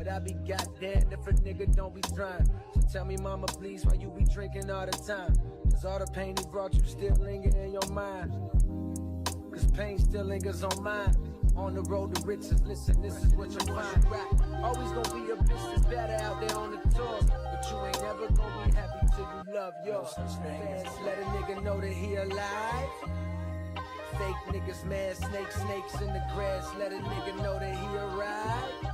But I be goddamn if a nigga don't be trying. So tell me, mama, please, why you be drinking all the time? Cause all the pain he brought you still linger in your mind. Cause pain still lingers on mine. On the road to riches, listen, this is what you find. Rap, always gonna be a bitch that's better out there on the tour. But you ain't never gonna be happy till you love yours. Fans, let a nigga know that he alive. Fake niggas, mad snakes in the grass. Let a nigga know that he arrived.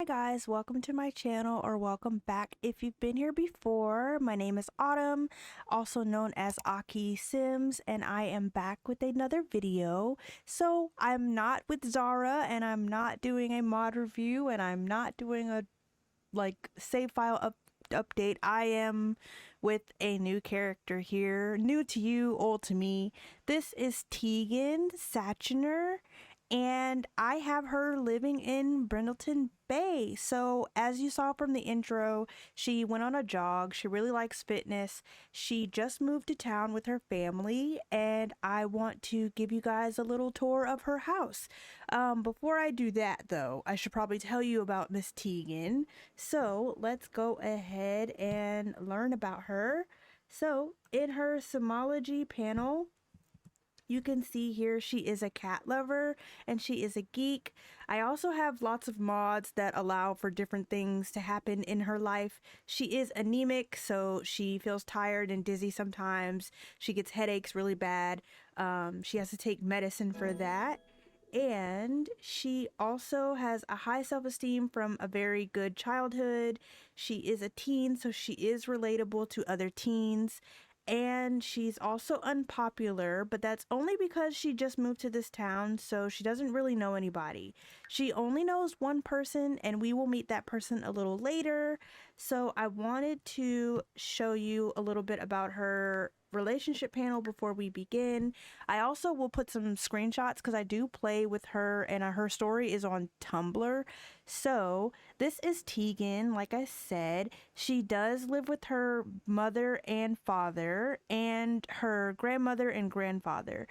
Hi guys, welcome to my channel, or welcome back if you've been here before. My name is Autumn, also known as Akii Sims, and I am back with another video. So I'm not with Zara, and I'm not doing a mod review, and I'm not doing a save file update. I am with a new character here, new to you, old to me. This is Teagan, Sachner, and I have her living in Brindleton Bay. So as you saw from the intro, she went on a jog. She really likes fitness. She just moved to town with her family, and I want to give you guys a little tour of her house. Before I do that though, I should probably tell you about Miss Teagan. So let's go ahead and learn about her. So in her Simology panel, you can see here she is a cat lover and she is a geek. I also have lots of mods that allow for different things to happen in her life. She is anemic, so she feels tired and dizzy sometimes. She gets headaches really bad. She has to take medicine for that. And she also has a high self-esteem from a very good childhood. She is a teen, so she is relatable to other teens. And she's also unpopular, but that's only because she just moved to this town, so she doesn't really know anybody. She only knows one person, and we will meet that person a little later. So I wanted to show you a little bit about her relationship panel before we begin. I also will put some screenshots because I do play with her, and her story is on Tumblr. So this is Teagan. Like I said, she does live with her mother and father and her grandmother and grandfather.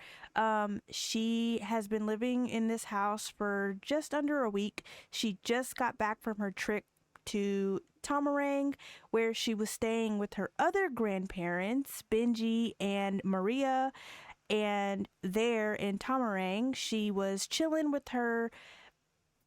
She has been living in this house for just under a week. She just got back from her trip to Tumblr, where she was staying with her other grandparents, Benji and Maria. And there in Tumblr, she was chilling with her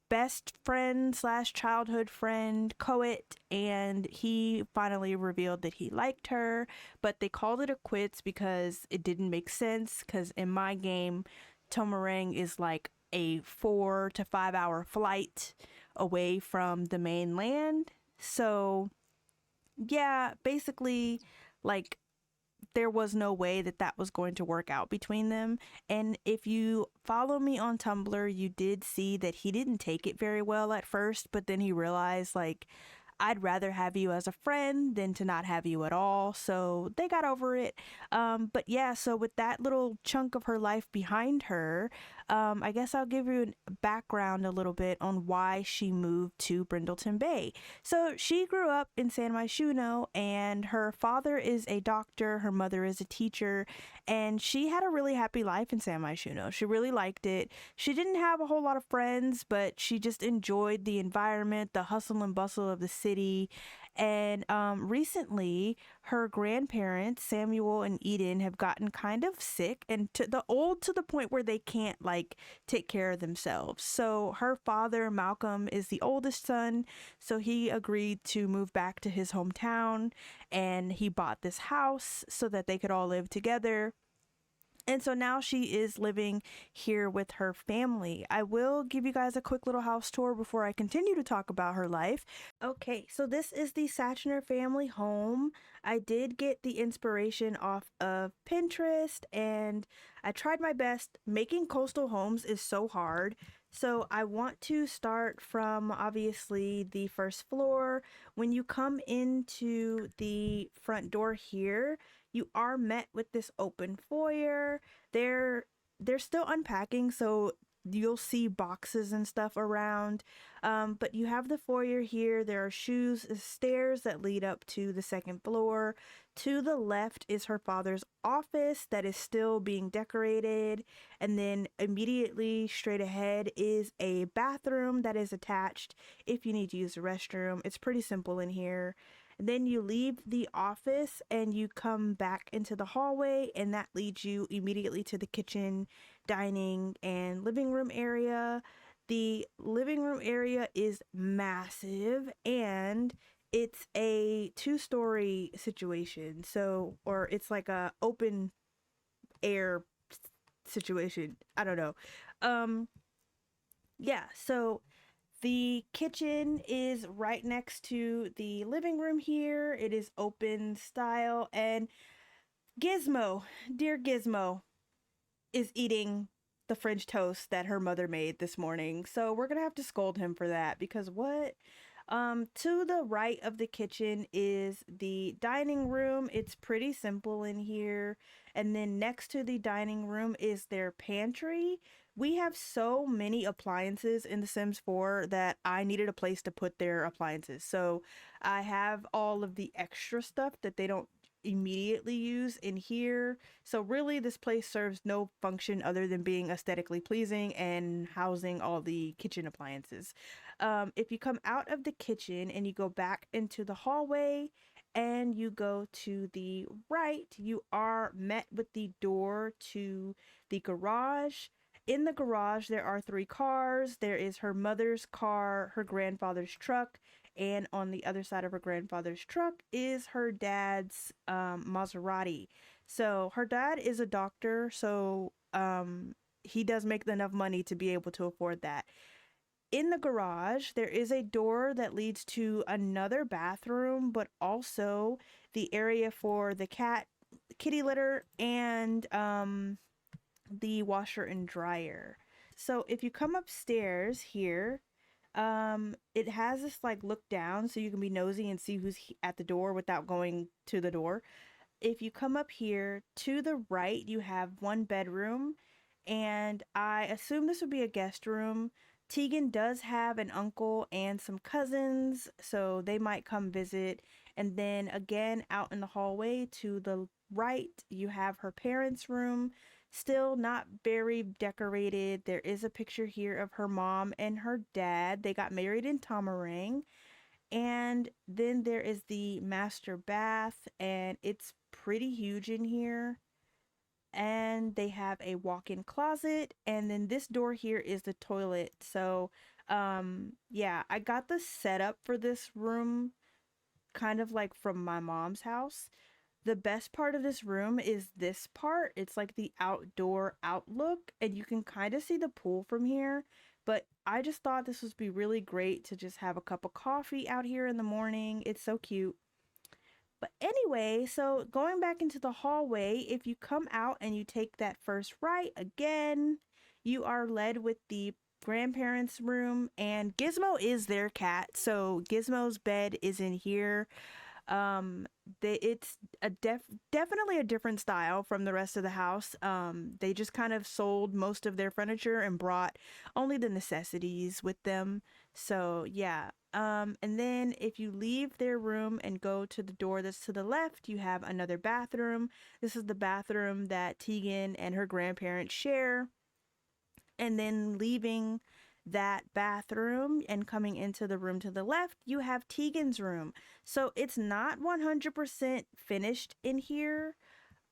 best friend slash childhood friend, Coet, and he finally revealed that he liked her, but they called it a quits because it didn't make sense, because in my game, Tumblr is like a 4 to 5 hour flight away from the mainland. So yeah, basically, like, there was no way that that was going to work out between them. And if you follow me on Tumblr, you did see that he didn't take it very well at first, but then he realized, like, I'd rather have you as a friend than to not have you at all. So they got over it. But yeah, so with that little chunk of her life behind her, I guess I'll give you a background a little bit on why she moved to Brindleton Bay. So she grew up in San Myshuno, and her father is a doctor, her mother is a teacher, and she had a really happy life in San Myshuno. She really liked it. She didn't have a whole lot of friends, but she just enjoyed the environment, the hustle and bustle of the city. And recently, her grandparents, Samuel and Eden, have gotten kind of sick and to the point where they can't like take care of themselves. So her father, Malcolm, is the oldest son, so he agreed to move back to his hometown, and he bought this house so that they could all live together. And so now she is living here with her family. I will give you guys a quick little house tour before I continue to talk about her life. Okay, so this is the Sachner family home. I did get the inspiration off of Pinterest, and I tried my best. Making coastal homes is so hard. So I want to start from obviously the first floor. When you come into the front door here, you are met with this open foyer. They're still unpacking, so you'll see boxes and stuff around. But you have the foyer here. There are stairs that lead up to the second floor. To the left is her father's office that is still being decorated. And then immediately straight ahead is a bathroom that is attached if you need to use the restroom. It's pretty simple in here. And then you leave the office and you come back into the hallway, and that leads you immediately to the kitchen, dining, and living room area. The living room area is massive, and it's a two-story situation. So, or it's like a open air situation. I don't know. Um yeah, so the kitchen is right next to the living room here. It is open style, and Gizmo, dear Gizmo, is eating the French toast that her mother made this morning. So we're gonna have to scold him for that, because what? To the right of the kitchen is the dining room. It's pretty simple in here. And then next to the dining room is their pantry. We have so many appliances in The Sims 4 that I needed a place to put their appliances. So I have all of the extra stuff that they don't immediately use in here. So really this place serves no function other than being aesthetically pleasing and housing all the kitchen appliances. If you come out of the kitchen and you go back into the hallway and you go to the right, you are met with the door to the garage. In the garage, there are 3 cars. There is her mother's car, her grandfather's truck, and on the other side of her grandfather's truck is her dad's Maserati. So her dad is a doctor, so he does make enough money to be able to afford that. In the garage, there is a door that leads to another bathroom, but also the area for the kitty litter, and the washer and dryer. So if you come upstairs here, it has this like look down so you can be nosy and see who's at the door without going to the door. If you come up here to the right, you have one bedroom, and I assume this would be a guest room. Teagan does have an uncle and some cousins, so they might come visit. And then again, out in the hallway to the right, you have her parents' room. Still not very decorated. There is a picture here of her mom and her dad. They got married in Tumblr. And then there is the master bath, and it's pretty huge in here. And they have a walk-in closet, and then this door here is the toilet. So yeah, I got the setup for this room kind of like from my mom's house. The best part of this room is this part. It's like the outdoor outlook, and you can kind of see the pool from here. But I just thought this would be really great to just have a cup of coffee out here in the morning. It's so cute. But anyway, so going back into the hallway, if you come out and you take that first right again, you are led with the grandparents' room, and Gizmo is their cat. So Gizmo's bed is in here. It's a definitely a different style from the rest of the house. They just kind of sold most of their furniture and brought only the necessities with them. So yeah. And then if you leave their room and go to the door that's to the left, you have another bathroom. This is the bathroom that Teagan and her grandparents share. And then leaving that bathroom and coming into the room to the left, you have Teagan's room. So it's not 100% finished in here.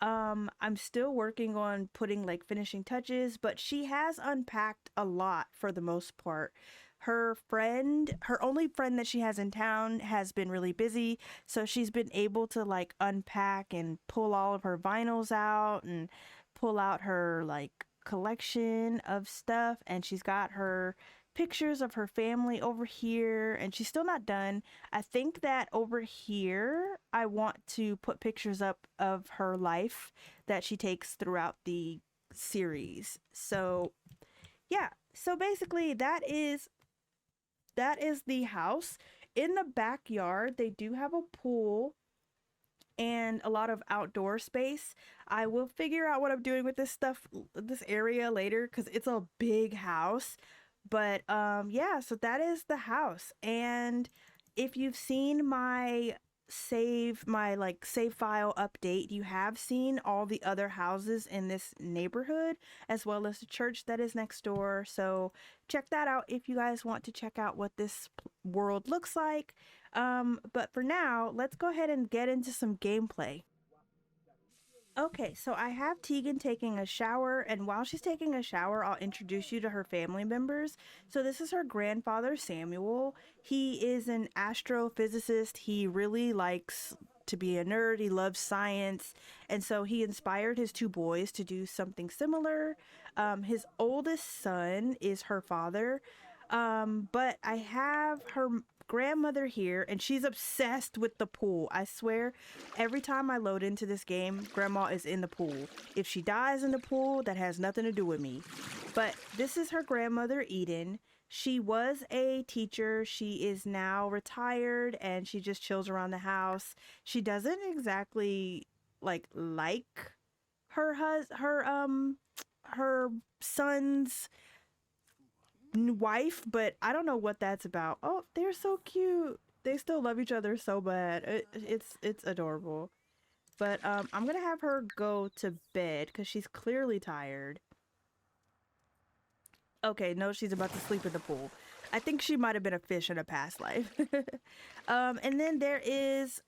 I'm still working on putting like finishing touches, but she has unpacked a lot for the most part. Her only friend that she has in town has been really busy, so she's been able to like unpack and pull all of her vinyls out and pull out her like collection of stuff, and she's got her pictures of her family over here, and she's still not done. I think that over here I want to put pictures up of her life that she takes throughout the series. So yeah, So basically that is the house. In the backyard, they do have a pool and a lot of outdoor space. I will figure out what I'm doing with this stuff, this area later, because it's a big house. But yeah, so that is the house. And if you've seen my like save file update, you have seen all the other houses in this neighborhood as well as the church that is next door. So check that out if you guys want to check out what this world looks like. But for now, let's go ahead and get into some gameplay. Okay, so I have Teagan taking a shower, and while she's taking a shower, I'll introduce you to her family members. So this is her grandfather, Samuel. He is an astrophysicist. He really likes to be a nerd. He loves science, and so he inspired his two boys to do something similar. His oldest son is her father, but I have her grandmother here, and she's obsessed with the pool. I swear, every time I load into this game, grandma is in the pool. If she dies in the pool, that has nothing to do with me. But this is her grandmother, Eden. She was a teacher. She is now retired, and she just chills around the house. She doesn't exactly like her son's wife, but I don't know what that's about. Oh, they're so cute. They still love each other so bad. It's adorable. But I'm gonna have her go to bed because she's clearly tired. Okay, no, she's about to sleep in the pool. I think she might have been a fish in a past life. And then there is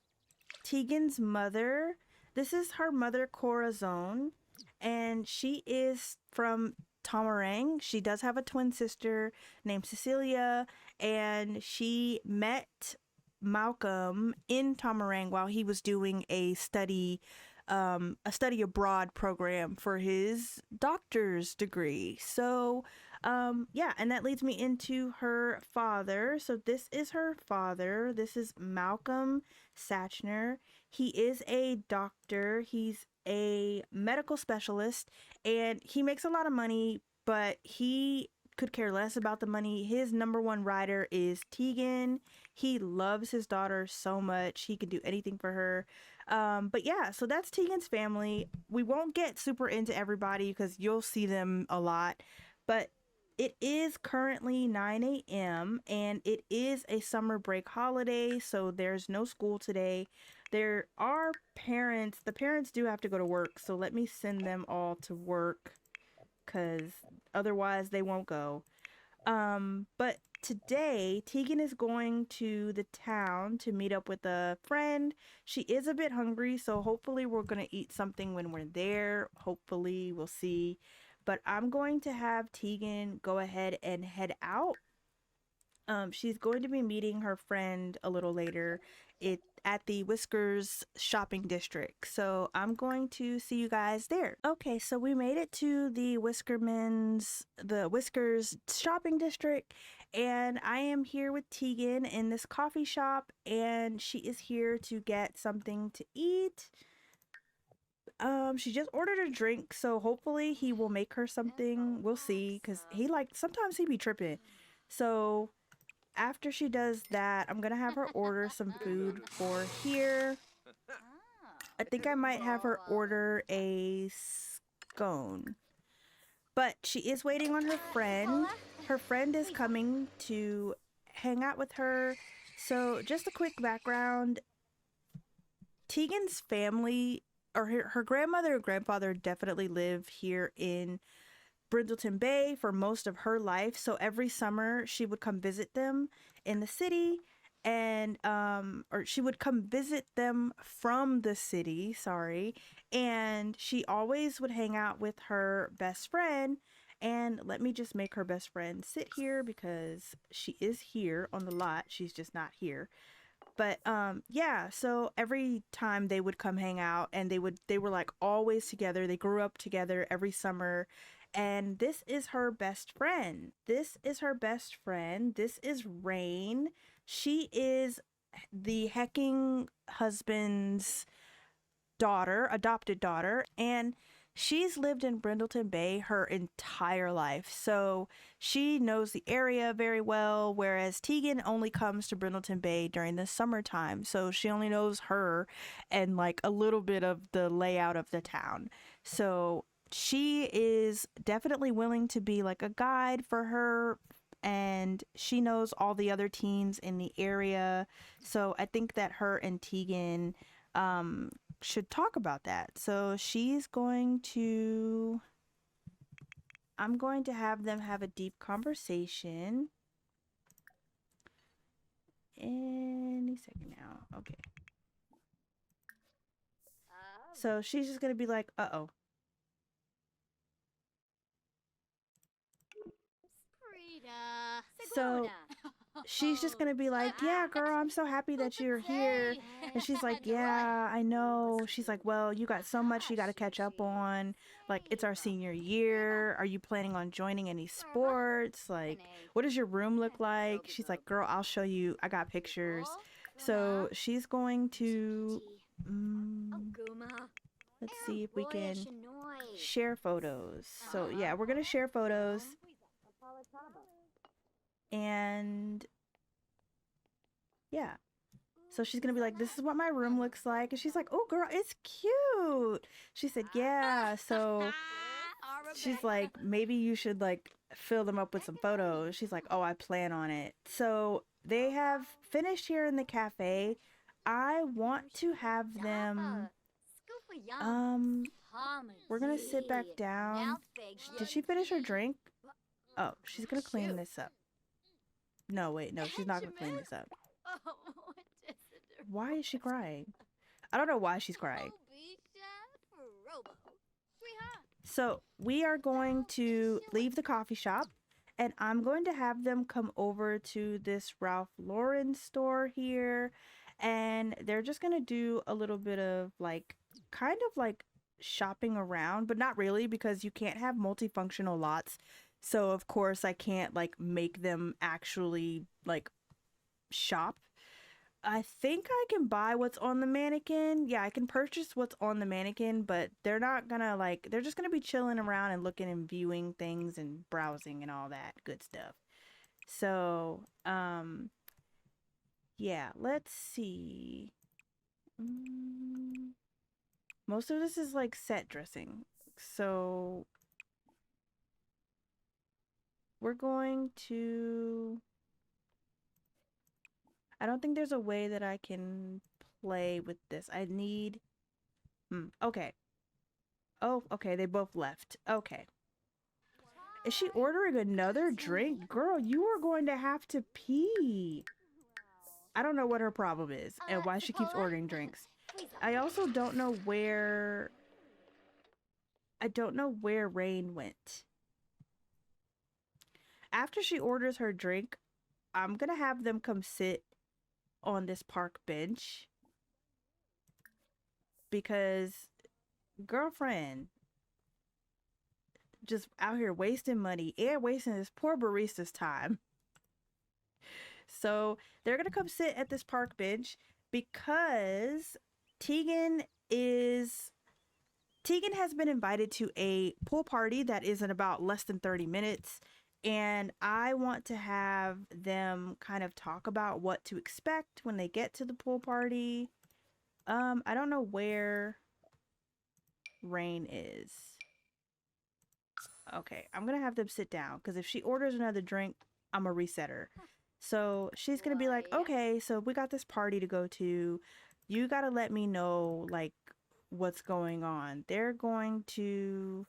Teagan's mother. This is her mother, Corazon, and she is from Tomarang. She does have a twin sister named Cecilia, and she met Malcolm in Tomarang while he was doing a study abroad program for his doctor's degree. So yeah, and that leads me into her father. So this is her father. This is Malcolm Sachner. He is a doctor. He's a medical specialist, and he makes a lot of money, but he could care less about the money. His number one rider is Teagan. He loves his daughter so much. He could do anything for her. But yeah, so that's Teagan's family. We won't get super into everybody because you'll see them a lot, but it is currently 9 a.m. and it is a summer break holiday, so there's no school today. There are parents. The parents do have to go to work, so let me send them all to work because otherwise they won't go. But today, Teagan is going to the town to meet up with a friend. She is a bit hungry, so hopefully we're going to eat something when we're there. Hopefully, we'll see. But I'm going to have Teagan go ahead and head out. She's going to be meeting her friend a little later at the Whiskers shopping district. So I'm going to see you guys there. Okay, so we made it to the Whiskers shopping district, and I am here with Teagan in this coffee shop, and she is here to get something to eat. She just ordered a drink, so hopefully he will make her something. We'll see, because sometimes he be tripping. So after she does that, I'm gonna have her order some food for here. I think I might have her order a scone. But she is waiting on her friend. Her friend is coming to hang out with her. So just a quick background. Teagan's family, or her grandmother and grandfather, definitely live here in Brindleton Bay for most of her life. So every summer she would come visit them in the city, and or she would come visit them from the city, sorry, and she always would hang out with her best friend. And let me just make her best friend sit here because she is here on the lot, she's just not here. But yeah, so every time they would come hang out, and they were like always together. They grew up together every summer. And this is her best friend. This is her best friend. This is Rain. She is the hecking husband's daughter, adopted daughter, and she's lived in Brindleton Bay her entire life, so she knows the area very well, whereas Teagan only comes to Brindleton Bay during the summertime, so she only knows her and like a little bit of the layout of the town. So she is definitely willing to be like a guide for her, and she knows all the other teens in the area. So I think that her and Teagan should talk about that. So I'm going to have them have a deep conversation any second now. Okay. So she's just gonna be like, uh-oh. So she's just gonna be like, yeah, girl, I'm so happy that you're here. And she's like, yeah, I know. She's like, well, you got so much you got to catch up on. Like, it's our senior year. Are you planning on joining any sports? Like, what does your room look like? She's like, girl, I'll show you. I got pictures. So she's going to, let's see if we can share photos. So yeah, we're going to share photos. And yeah, so she's gonna be like, this is what my room looks like. And she's like, oh girl, it's cute. She said, yeah. So she's like, maybe you should like fill them up with some photos. She's like, oh, I plan on it. So they have finished here in the cafe. I want to have them we're gonna sit back down. Did she finish her drink? Oh, she's gonna clean this up. No, wait, no, she's not gonna clean this up. Why is she crying? I don't know why she's crying. So we are going to leave the coffee shop, and I'm going to have them come over to this Ralph Lauren store here, and they're just gonna do a little bit of like, kind of like shopping around, but not really, because you can't have multifunctional lots. So of course I can't like make them actually like shop. I think I can buy what's on the mannequin. Yeah, I can purchase what's on the mannequin, but they're not gonna like, they're just gonna be chilling around and looking and viewing things and browsing and all that good stuff. So, yeah, let's see. Most of this is like set dressing. So we're going to, I don't think there's a way that I can play with this. I need, okay. Oh, okay, they both left. Okay. Is she ordering another drink? Girl, you are going to have to pee. I don't know what her problem is and why she keeps ordering drinks. I also don't know where Rain went. After she orders her drink, I'm gonna have them come sit on this park bench, because girlfriend just out here wasting money and wasting this poor barista's time. So they're gonna come sit at this park bench because Teagan has been invited to a pool party that is in about less than 30 minutes. And I want to have them kind of talk about what to expect when they get to the pool party. I don't know where Rain is. Okay, I'm gonna have them sit down, because if she orders another drink, I'm gonna reset her. So she's gonna be like, okay, so we got this party to go to. You gotta let me know, like, what's going on. They're going to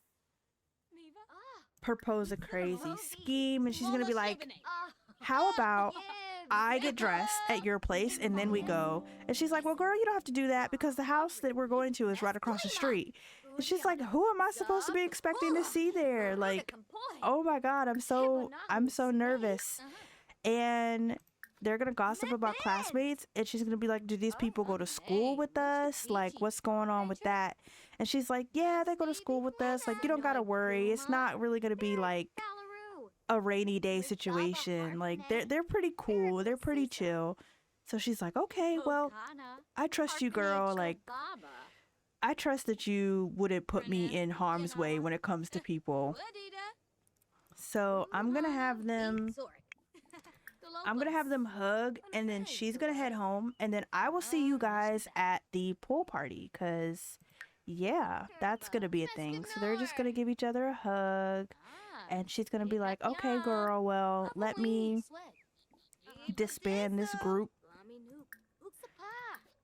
propose a crazy scheme, and she's gonna be like, how about I get dressed at your place and then we go? And she's like, well girl, you don't have to do that, because the house that we're going to is right across the street. And she's like, who am I supposed to be expecting to see there? Like, oh my god, I'm so nervous. And they're gonna gossip about classmates, and she's gonna be like, do these people go to school with us? Like, what's going on with that? And she's like, yeah, they go to school with us. Like, you don't gotta worry. It's not really gonna be like a rainy day situation. Like, they're pretty cool. They're pretty chill. So she's like, okay, well, I trust you, girl. Like, I trust that you wouldn't put me in harm's way when it comes to people. So I'm gonna have them hug, and then she's gonna head home, and then I will see you guys at the pool party, because yeah, that's gonna be a thing. So they're just gonna give each other a hug, and she's gonna be like, okay girl, well, let me disband this group,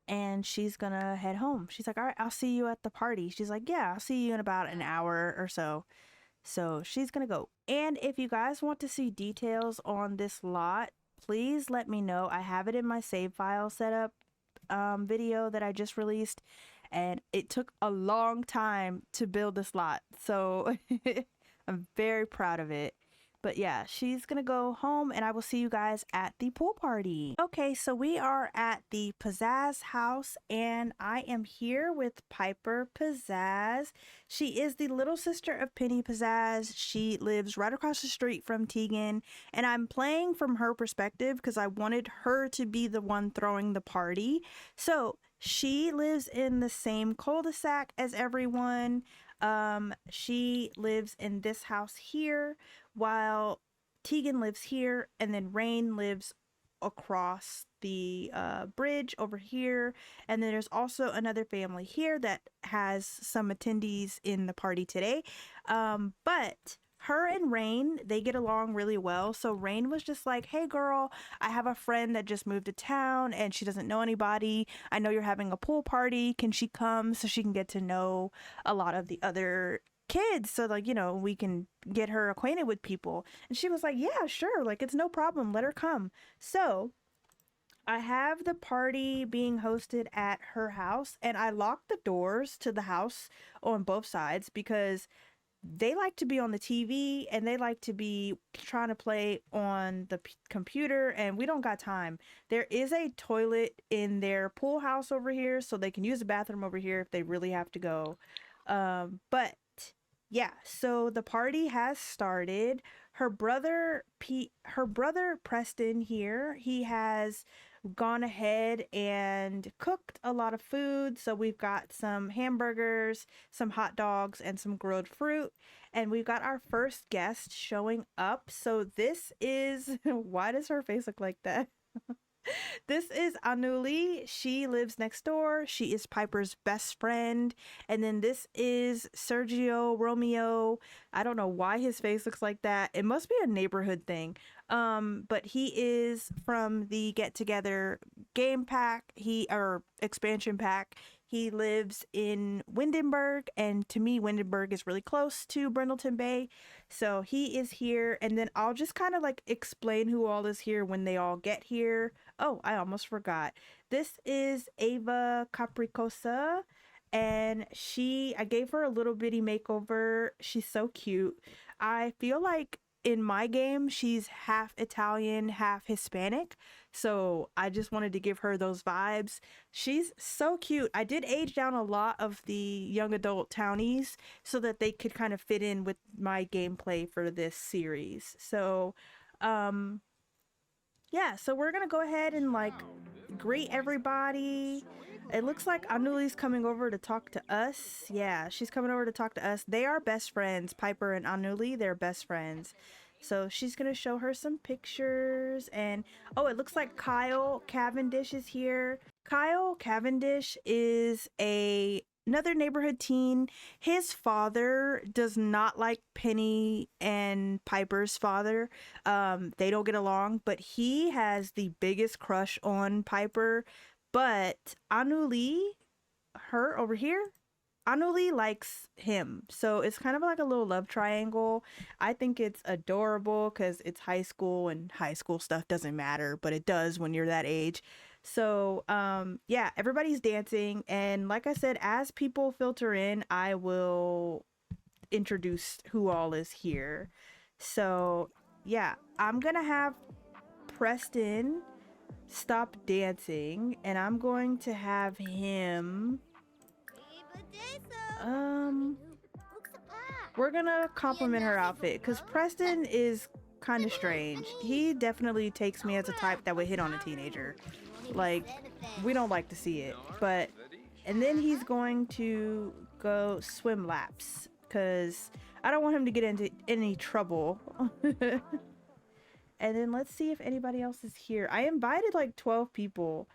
and she's gonna head home. She's like, all right, I'll see you at the party. She's like, yeah, I'll see you in about an hour or so. So she's gonna go. And if you guys want to see details on this lot, please let me know. I have it in my save file setup video that I just released, and it took a long time to build this lot, so I'm very proud of it. But yeah, she's gonna go home, and I will see you guys at the pool party. Okay, so we are at the Pizzazz house, and I am here with Piper Pizzazz. She is the little sister of Penny Pizzazz. She lives right across the street from Teagan, and I'm playing from her perspective because I wanted her to be the one throwing the party. So she lives in the same cul-de-sac as everyone. She lives in this house here, while Teagan lives here, and then Rain lives across the bridge over here. And then there's also another family here that has some attendees in the party today. But her and Rain, they get along really well. So Rain was just like, hey girl, I have a friend that just moved to town and she doesn't know anybody. I know you're having a pool party. Can she come so she can get to know a lot of the other kids, so like, you know, we can get her acquainted with people? And she was like, yeah, sure, like it's no problem, let her come. So I have the party being hosted at her house, and I locked the doors to the house on both sides because they like to be on the TV and they like to be trying to play on the computer, and we don't got time. There is a toilet in their pool house over here, so they can use the bathroom over here if they really have to go. But yeah, so the party has started. Her brother Preston here, he has gone ahead and cooked a lot of food. So we've got some hamburgers, some hot dogs, and some grilled fruit. And we've got our first guest showing up. So this is, why does her face look like that? This is Anuli. She lives next door. She is Piper's best friend. And then this is Sergio Romeo. I don't know why his face looks like that. It must be a neighborhood thing. But he is from the Get Together game pack, or expansion pack. He lives in Windenburg, and to me, Windenburg is really close to Brindleton Bay. So he is here, and then I'll just kind of like explain who all is here when they all get here. Oh, I almost forgot. This is Ava Capricosa, and I gave her a little bitty makeover. She's so cute. I feel like in my game, she's half Italian, half Hispanic. So I just wanted to give her those vibes. She's so cute. I did age down a lot of the young adult townies so that they could kind of fit in with my gameplay for this series. So, yeah, so we're gonna go ahead and like greet everybody. It looks like Anuli's coming over to talk to us. Yeah, she's coming over to talk to us. They are best friends. Piper and Anuli, they're best friends. So she's gonna show her some pictures. And oh, it looks like Kyle Cavendish is here. Kyle Cavendish is another neighborhood teen. His father does not like Penny and Piper's father. They don't get along, but he has the biggest crush on Piper. But Anuli, her over here, Anuli likes him. So it's kind of like a little love triangle. I think it's adorable because it's high school, and high school stuff doesn't matter, but it does when you're that age. So yeah, everybody's dancing, and like I said, as people filter in, I will introduce who all is here. So yeah, I'm gonna have Preston stop dancing, and I'm going to have him we're gonna compliment her outfit because Preston is kind of strange. He definitely takes me as a type that would hit on a teenager. Like, we don't like to see it, but And then he's going to go swim laps because I don't want him to get into any trouble. And then let's see if anybody else is here. I invited like 12 people,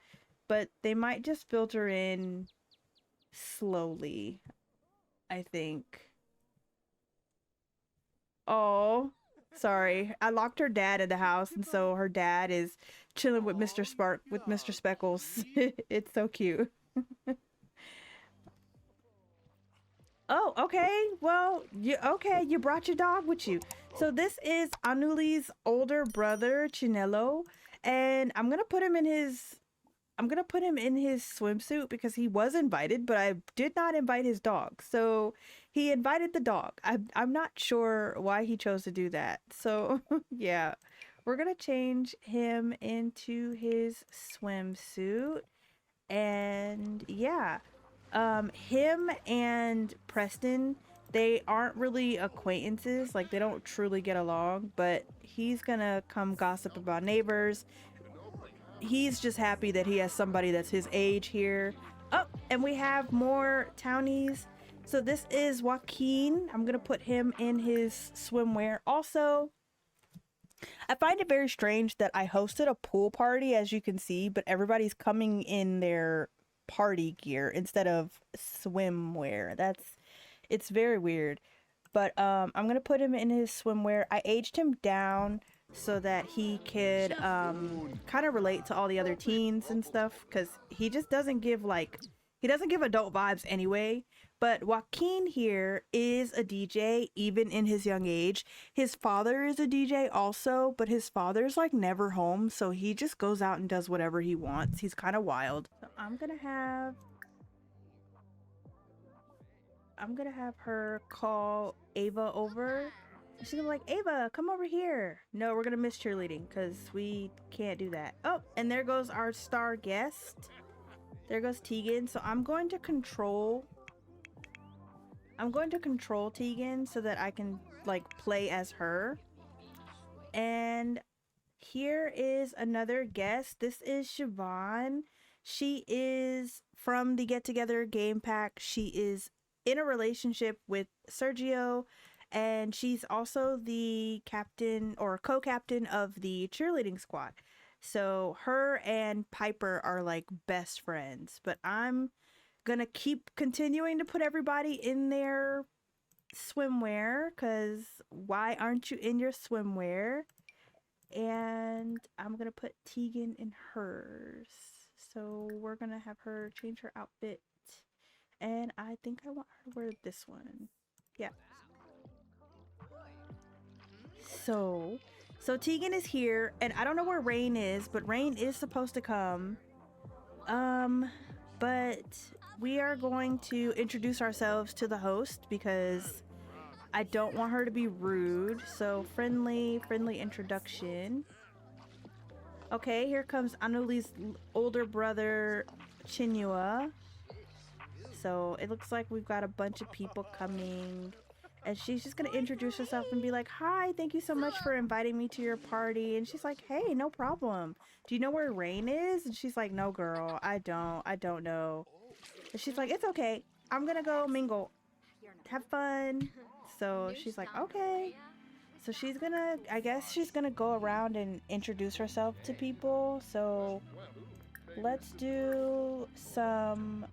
but they might just filter in slowly, I think. Oh, sorry. I locked her dad in the house, and so her dad is chilling with Mr. Speckles. It's so cute. Oh, okay. Well, you brought your dog with you. So this is Anuli's older brother, Chinello, and I'm gonna put him in his swimsuit because he was invited, but I did not invite his dog. So he invited the dog. I'm not sure why he chose to do that. So yeah, we're gonna change him into his swimsuit, and yeah. Him and Preston, they aren't really acquaintances, like they don't truly get along, but he's gonna come gossip about neighbors. He's just happy that he has somebody that's his age here. Oh, and we have more townies. So this is Joaquin. I'm gonna put him in his swimwear. Also, I find it very strange that I hosted a pool party, as you can see, but everybody's coming in their party gear instead of swimwear. It's very weird. But I'm gonna put him in his swimwear. I aged him down so that he could kind of relate to all the other teens and stuff, because he just doesn't give adult vibes anyway. But Joaquin here is a DJ even in his young age. His father is a DJ also, but his father's like never home, so he just goes out and does whatever he wants. He's kind of wild. So I'm gonna have her call Ava over. She's gonna be like, Ava, come over here. No, we're gonna miss cheerleading because we can't do that. Oh, and there goes our star guest. There goes Teagan. So I'm going to control Teagan so that I can like play as her. And here is another guest. This is Siobhan. She is from the Get Together game pack. She is in a relationship with Sergio, and she's also the captain or co-captain of the cheerleading squad. So her and Piper are like best friends, but I'm gonna keep continuing to put everybody in their swimwear, because why aren't you in your swimwear? And I'm gonna put Teagan in hers. So we're gonna have her change her outfit, and I think I want her to wear this one. Yeah. So Teagan is here, and I don't know where Rain is, but Rain is supposed to come. But we are going to introduce ourselves to the host because I don't want her to be rude. So friendly introduction. Okay, here comes Anuli's older brother, Chinua. So it looks like we've got a bunch of people coming. And she's just gonna introduce herself and be like, hi, thank you so much for inviting me to your party. And she's like, hey, no problem. Do you know where Rain is? And she's like, no, girl, I don't know. And she's like, it's okay. I'm gonna go mingle. Have fun. So she's like, okay. So I guess she's gonna go around and introduce herself to people. So let's do some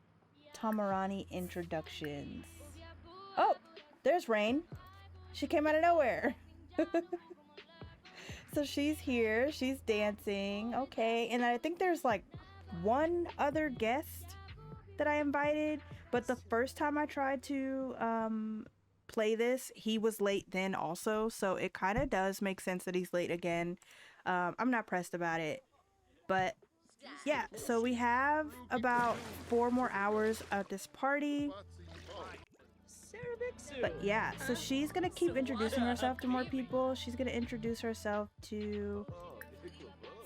Tamarani introductions. Oh, there's Rain. She came out of nowhere. So she's here. She's dancing. Okay. And I think there's like one other guest that I invited. But the first time I tried to play this, he was late then also. So it kind of does make sense that he's late again. I'm not pressed about it. But yeah, so we have about 4 more hours at this party. But yeah, so she's gonna keep introducing herself to more people. She's gonna introduce herself to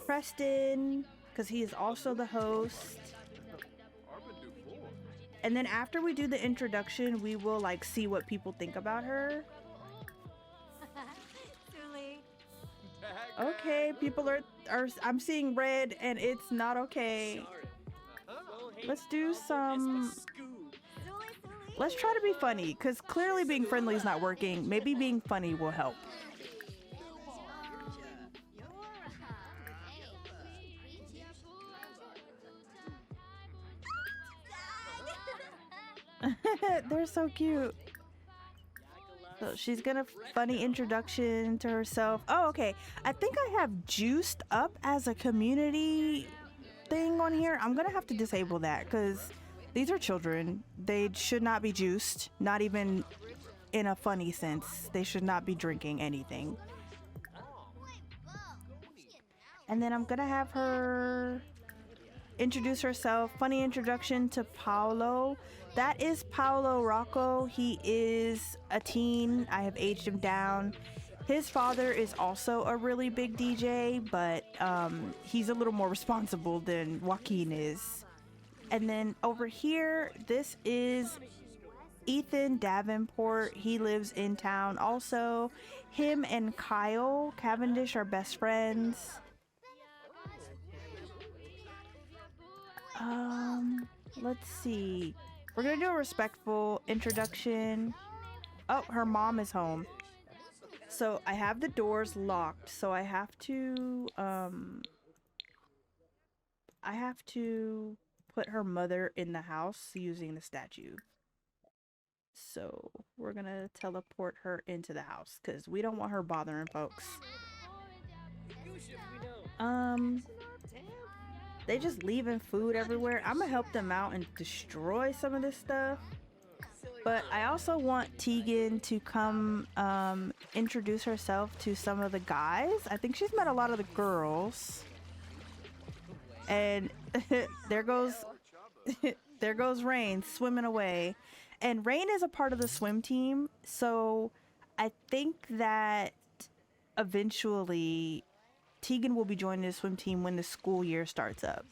Preston, because he is also the host. And then after we do the introduction, we will like see what people think about her. Okay, people are I'm seeing red and it's not okay. Let's do some... Let's try to be funny, because clearly being friendly is not working. Maybe being funny will help. They're so cute. So she's gonna funny introduction to herself. Oh, okay. I think I have juiced up as a community thing on here. I'm gonna have to disable that because these are children. They should not be juiced, not even in a funny sense. They should not be drinking anything. And then I'm gonna have her introduce herself. Funny introduction to Paolo. That is Paolo Rocco. He is a teen. I have aged him down. His father is also a really big DJ, but he's a little more responsible than Joaquin is. And then over here, this is Ethan Davenport. He lives in town also. Him and Kyle Cavendish are best friends. Let's see. We're gonna do a respectful introduction. Oh, her mom is home. So I have the doors locked, so I have to put her mother in the house using the statue. So we're gonna teleport her into the house because we don't want her bothering folks. They just leaving food everywhere. I'm gonna help them out and destroy some of this stuff. But I also want Teagan to come introduce herself to some of the guys. I think she's met a lot of the girls. And there goes there goes Rain swimming away. And Rain is a part of the swim team, so I think that eventually Teagan will be joining the swim team when the school year starts up.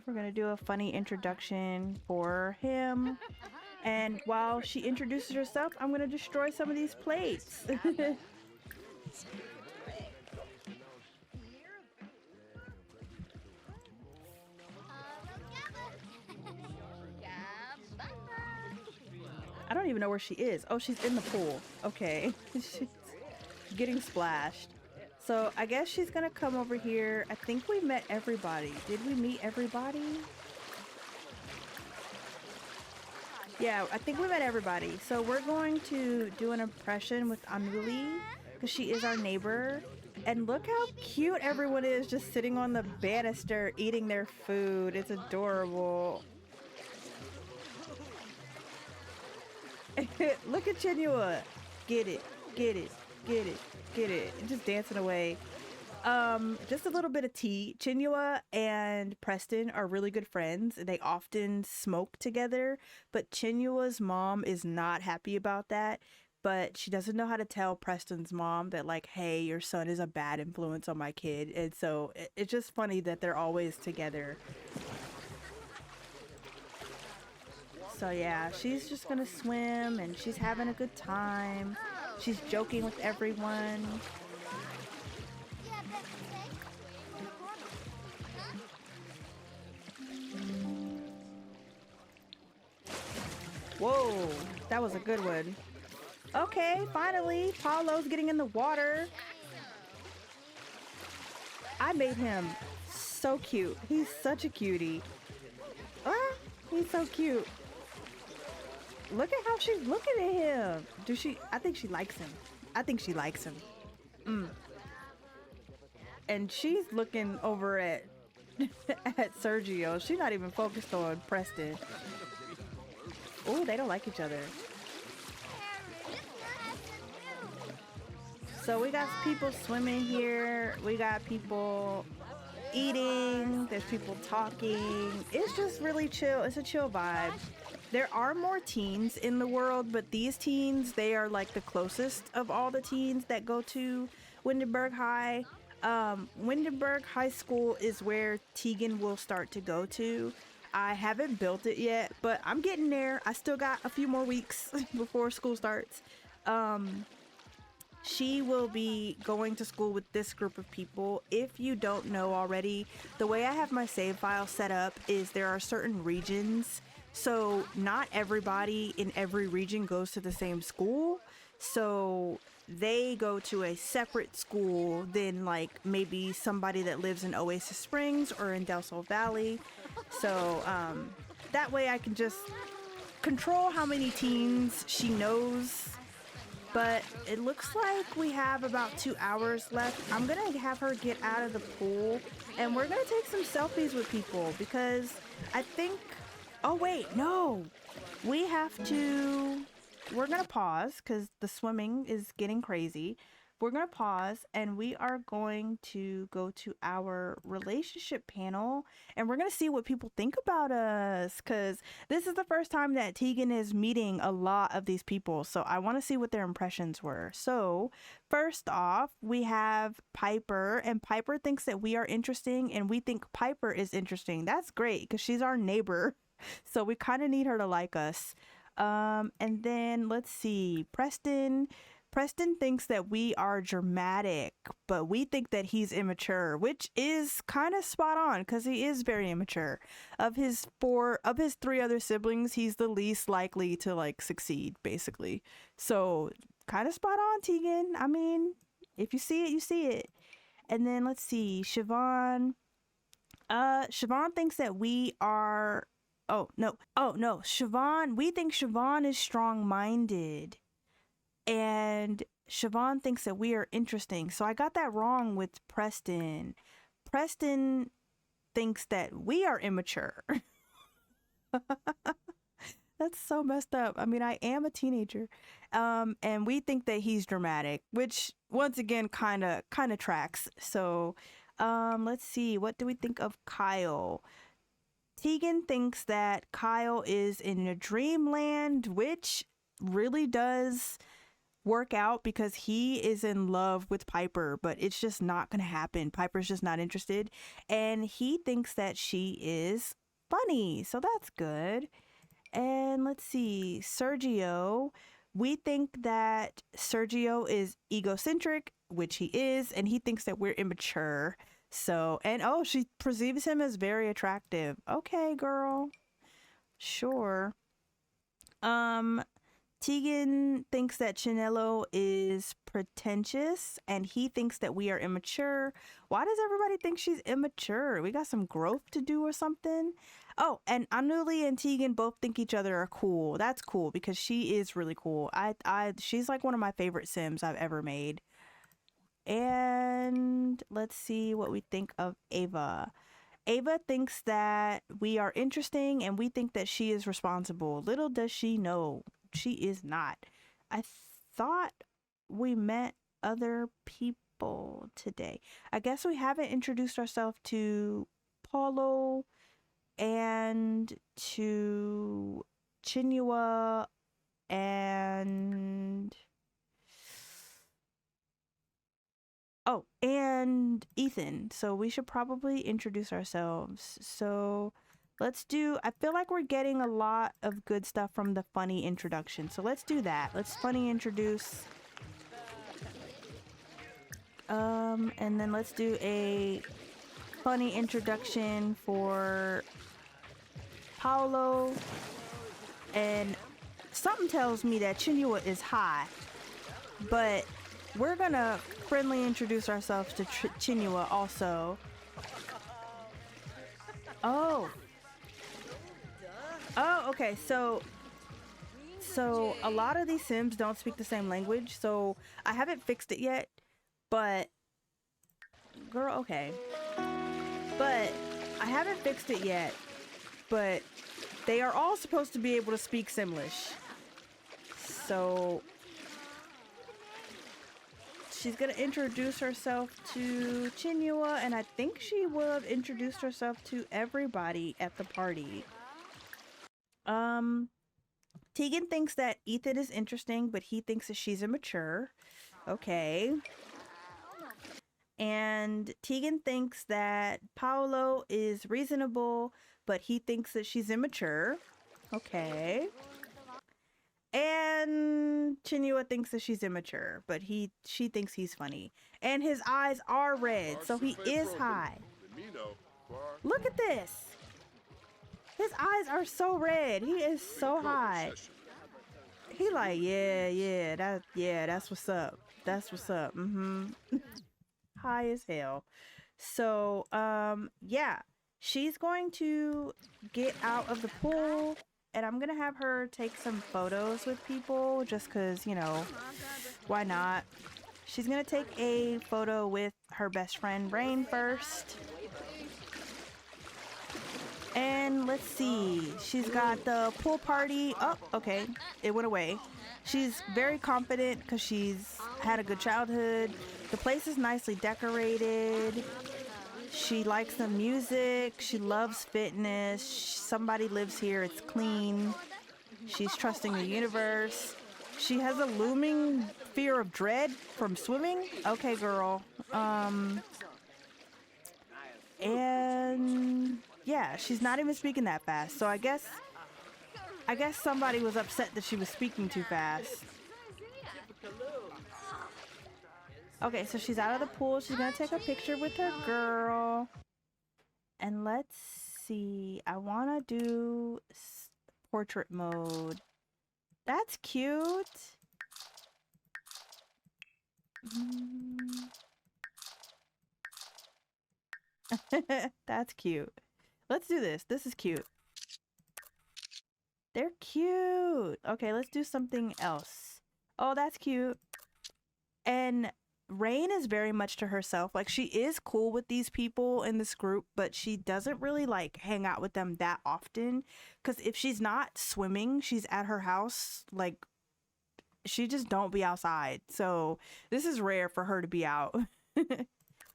We're gonna do a funny introduction for him. And while she introduces herself, I'm gonna destroy some of these plates. I don't even know where she is. Oh, she's in the pool. Okay. She's getting splashed. So I guess she's gonna come over here. I think we met everybody. Did we meet everybody? Yeah, I think we met everybody. So we're going to do an impression with Anuli because she is our neighbor. And look how cute everyone is just sitting on the banister eating their food. It's adorable. Look at Chinua. Get it, get it, get it, get it. Just dancing away. Just a little bit of tea. Chinua and Preston are really good friends. They often smoke together, but Chinua's mom is not happy about that. But she doesn't know how to tell Preston's mom that, like, hey, your son is a bad influence on my kid. And so it's just funny that they're always together. So yeah, she's just gonna swim and she's having a good time. She's joking with everyone. Whoa, that was a good one. Okay, finally, Paulo's getting in the water. I made him so cute. He's such a cutie. Ah, he's so cute. Look at how she's looking at him. I think she likes him. I think she likes him. And she's looking over at at Sergio. She's not even focused on Preston. Oh, they don't like each other. So we got people swimming here. We got people eating. There's people talking. It's just really chill. It's a chill vibe. There are more teens in the world, but these teens, they are like the closest of all the teens that go to Windenburg High. Windenburg High School is where Teagan will start to go to. I haven't built it yet, but I'm getting there. I still got a few more weeks before school starts. she will be going to school with this group of people. If you don't know already, the way I have my save file set up is there are certain regions. So not everybody in every region goes to the same school. So they go to a separate school than like maybe somebody that lives in Oasis Springs or in Del Sol Valley. So that way I can just control how many teens she knows. But it looks like we have about 2 hours left. I'm gonna have her get out of the pool and we're gonna take some selfies with people because I think, oh wait, no, we're gonna pause because the swimming is getting crazy. We're gonna pause and we are going to go to our relationship panel and we're gonna see what people think about us because this is the first time that Teagan is meeting a lot of these people. So I want to see what their impressions were. So first off, we have Piper, and Piper thinks that we are interesting and we think Piper is interesting. That's great because she's our neighbor. So we kind of need her to like us. And then let's see, Preston thinks that we are dramatic, but we think that he's immature, which is kind of spot on because he is very immature. Of his 3 other siblings, he's the least likely to like succeed, basically. So kind of spot on, Teagan. I mean, if you see it, you see it. And then let's see, Siobhan. Siobhan thinks that we are. Oh no, Siobhan. We think Siobhan is strong-minded. And Siobhan thinks that we are interesting. So I got that wrong with Preston. Preston thinks that we are immature. That's so messed up. I mean, I am a teenager. And we think that he's dramatic, which once again kind of tracks. So let's see. What do we think of Kyle? Teagan thinks that Kyle is in a dreamland, which really does work out because he is in love with Piper, but it's just not gonna happen. Piper's just not interested, and he thinks that she is funny, so that's good. And let's see, Sergio, we think that Sergio is egocentric, which he is, and he thinks that we're immature. So, and oh, she perceives him as very attractive. Okay, girl, sure. Teagan thinks that Chinello is pretentious and he thinks that we are immature. Why does everybody think she's immature? We got some growth to do or something? Oh, and Anuli and Teagan both think each other are cool. That's cool because she is really cool. She's like one of my favorite Sims I've ever made. And let's see what we think of Ava. Ava thinks that we are interesting and we think that she is responsible. Little does she know, she is not. I thought we met other people today. I guess we haven't introduced ourselves to Paulo and to Chinua and and Ethan. So we should probably introduce ourselves. So let's do, I feel like we're getting a lot of good stuff from the funny introduction. So let's do that. Let's funny introduce. And then let's do a funny introduction for Paolo. And something tells me that Chinua is high, but we're gonna friendly introduce ourselves to Chinua also. Oh, okay. So a lot of these Sims don't speak the same language, so I haven't fixed it yet. But girl, okay. But I haven't fixed it yet. But they are all supposed to be able to speak Simlish. So she's gonna introduce herself to Chinua, and I think she will have introduced herself to everybody at the party. Teagan thinks that Ethan is interesting, but he thinks that she's immature. Okay. And Teagan thinks that Paolo is reasonable, but he thinks that she's immature. Okay. And Chinua thinks that she's immature, but she thinks he's funny. And his eyes are red, so he is high. Look at this. His eyes are so red. He is so high. He like, yeah, that's what's up. That's what's up. High as hell. So, yeah. She's going to get out of the pool, and I'm gonna have her take some photos with people just because, you know, why not? She's gonna take a photo with her best friend Rain first. And let's see, she's got the pool party. Oh, okay, it went away. She's very confident because she's had a good childhood. The place is nicely decorated. She likes the music. She loves fitness. Somebody lives here. It's clean. She's trusting the universe. She has a looming fear of dread from swimming. Okay, girl. And yeah, she's not even speaking that fast. So I guess somebody was upset that she was speaking too fast. Okay, so she's out of the pool. She's gonna take a picture with her girl. And let's see. I wanna do portrait mode. That's cute. That's cute. Let's do this. This is cute. They're cute. Okay, let's do something else. Oh, that's cute. And Rain is very much to herself. Like, she is cool with these people in this group, but she doesn't really like hang out with them that often. Because if she's not swimming, she's at her house. Like, she just don't be outside. So this is rare for her to be out.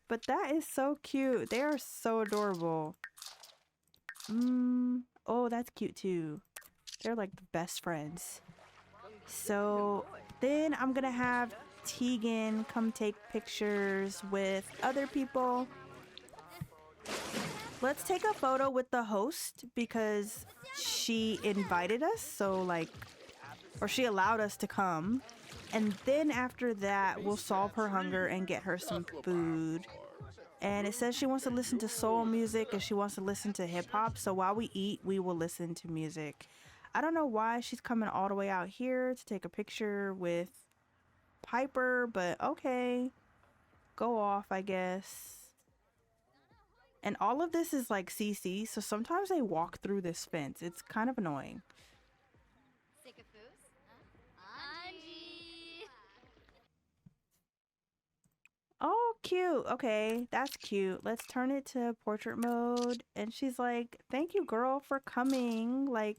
But that is so cute. They are so adorable. Oh, that's cute too. They're like the best friends. So then I'm gonna have Teagan come take pictures with other people. Let's take a photo with the host because she invited us, so like, or she allowed us to come. And then after that, we'll solve her hunger and get her some food. And it says she wants to listen to soul music and she wants to listen to hip hop. So while we eat, we will listen to music. I don't know why she's coming all the way out here to take a picture with Piper, but okay. Go off, I guess. And all of this is like CC, so sometimes they walk through this fence. It's kind of annoying. Oh, cute. Okay, that's cute. Let's turn it to portrait mode. And she's like, thank you, girl, for coming. Like,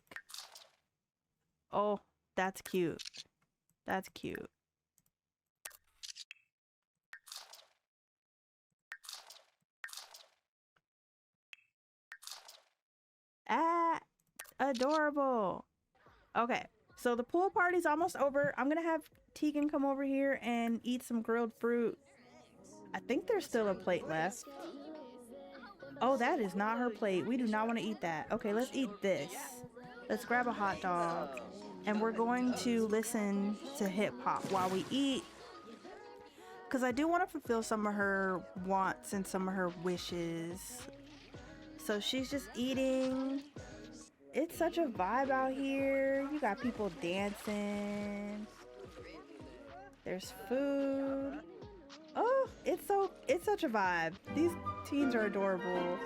oh, that's cute. That's cute. Ah, adorable. Okay, so the pool party's almost over. I'm gonna have Teagan come over here and eat some grilled fruit. I think there's still a plate left. Oh, that is not her plate. We do not want to eat that. Okay, let's eat this. Let's grab a hot dog. And we're going to listen to hip hop while we eat. Because I do want to fulfill some of her wants and some of her wishes. So she's just eating. It's such a vibe out here. You got people dancing. There's food. Oh, it's such a vibe. These teens are adorable.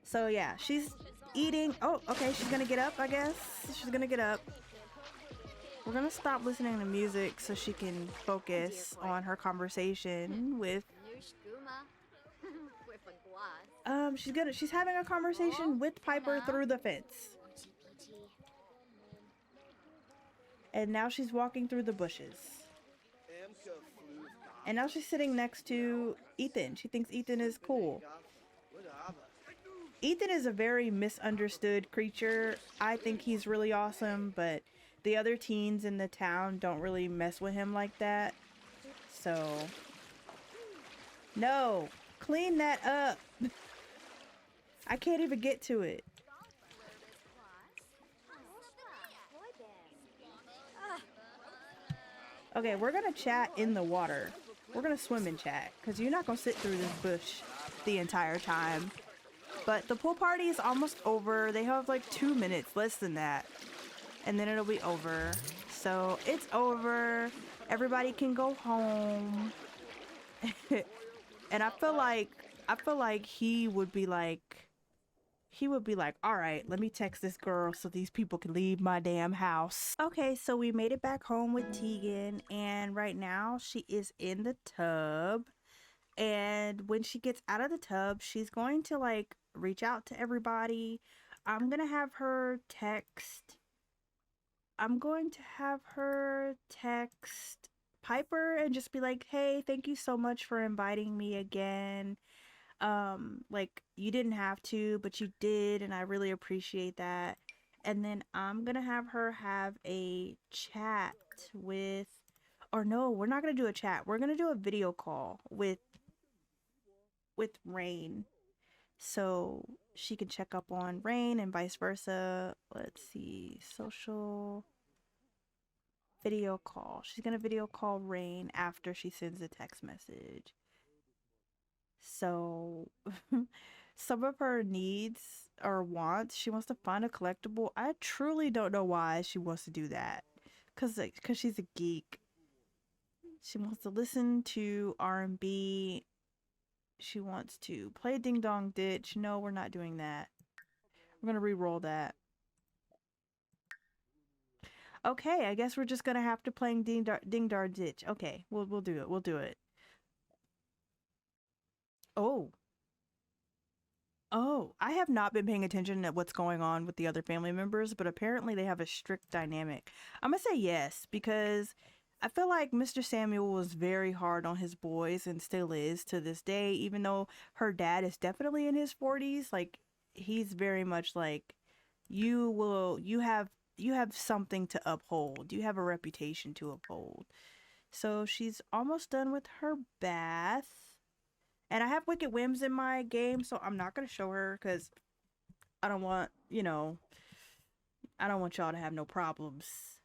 So yeah, she's eating. Oh, okay, she's gonna get up, I guess. She's gonna get up. We're gonna stop listening to music so she can focus on her conversation with she's having a conversation with Piper through the fence. And now she's walking through the bushes. And now she's sitting next to Ethan. She thinks Ethan is cool. Ethan is a very misunderstood creature. I think he's really awesome, but the other teens in the town don't really mess with him like that. So, no, clean that up. I can't even get to it. Okay, we're gonna chat in the water. We're gonna swim in chat, because you're not gonna sit through this bush the entire time. But the pool party is almost over. They have like 2 minutes, less than that. And then it'll be over. So it's over. Everybody can go home. And I feel like he would be like, all right, let me text this girl so these people can leave my damn house. Okay, so we made it back home with Teagan, and right now she is in the tub. And when she gets out of the tub, she's going to like reach out to everybody. I'm going to have her text Piper and just be like, hey, thank you so much for inviting me again. Like, you didn't have to, but you did, and I really appreciate that. And then I'm gonna have her have a chat with, or no, we're not gonna do a chat. We're gonna do a video call with Rain, so she can check up on Rain and vice versa. Let's see, social video call. She's gonna video call Rain after she sends a text message. So some of her needs or wants, she wants to find a collectible. I truly don't know why she wants to do that, cause she's a geek. She wants to listen to R&B. She wants to play Ding Dong Ditch. No, we're not doing that. We're gonna re-roll that. Okay, I guess we're just gonna have to play Ding Dong Ditch. Okay, we'll do it. We'll do it. Oh, I have not been paying attention to what's going on with the other family members, but apparently they have a strict dynamic. I'm gonna say yes, because I feel like Mr. Samuel was very hard on his boys and still is to this day, even though her dad is definitely in his 40s. Like, he's very much like, you have something to uphold. You have a reputation to uphold. So she's almost done with her bath. And I have Wicked Whims in my game, so I'm not going to show her because I don't want, I don't want y'all to have no problems.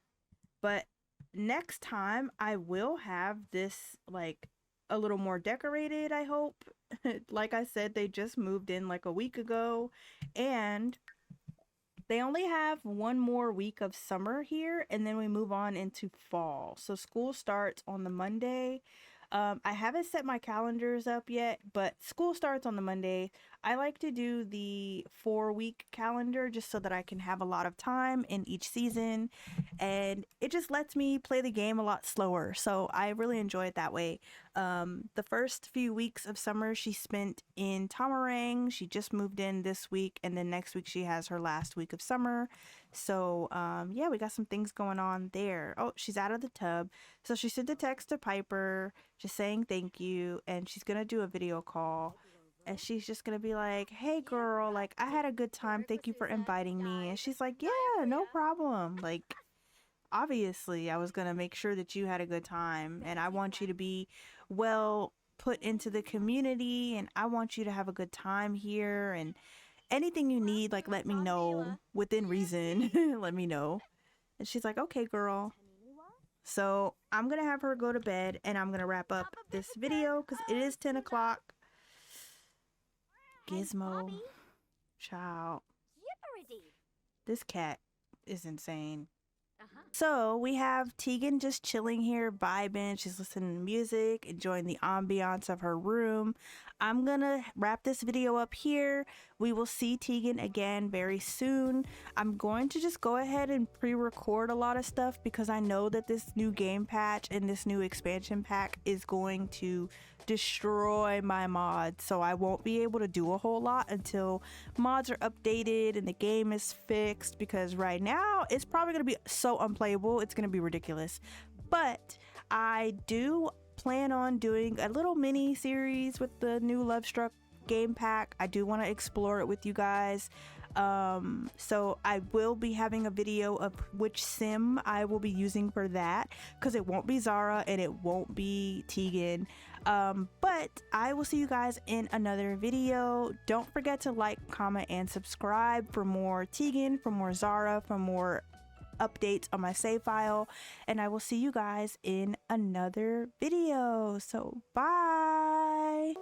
But next time I will have this like a little more decorated, I hope. Like I said, they just moved in like a week ago, and they only have one more week of summer here, and then we move on into fall. So school starts on the Monday. I haven't set my calendars up yet, but school starts on the Monday. I like to do the 4-week calendar just so that I can have a lot of time in each season, and it just lets me play the game a lot slower. So I really enjoy it that way. The first few weeks of summer she spent in Tomarang. She just moved in this week, and then next week she has her last week of summer. So yeah, we got some things going on there. Oh, she's out of the tub. So she sent a text to Piper just saying thank you, and she's gonna do a video call, and she's just gonna be like, hey girl, like, I had a good time, thank you for inviting me. And she's like, yeah, no problem. Like, obviously I was gonna make sure that you had a good time, and I want you to be well put into the community, and I want you to have a good time here, and anything you need, like, let me know within reason. Let me know. And she's like, okay girl. So I'm gonna have her go to bed, and I'm gonna wrap up this video because it is 10 o'clock. Gizmo, child, this cat is insane. So we have Teagan just chilling here, vibing. She's listening to music, enjoying the ambiance of her room. I'm gonna wrap this video up here. We will see Teagan again very soon. I'm going to just go ahead and pre-record a lot of stuff because I know that this new game patch and this new expansion pack is going to destroy my mods, so I won't be able to do a whole lot until mods are updated and the game is fixed, because right now it's probably going to be so unplayable, it's going to be ridiculous. But I do plan on doing a little mini series with the new Love Struck game pack. I do want to explore it with you guys. So I will be having a video of which sim I will be using for that, because it won't be Zara and it won't be Teagan. But I will see you guys in another video. Don't forget to like, comment, and subscribe for more Teagan, for more Zara, for more updates on my save file, and I will see you guys in another video. So bye.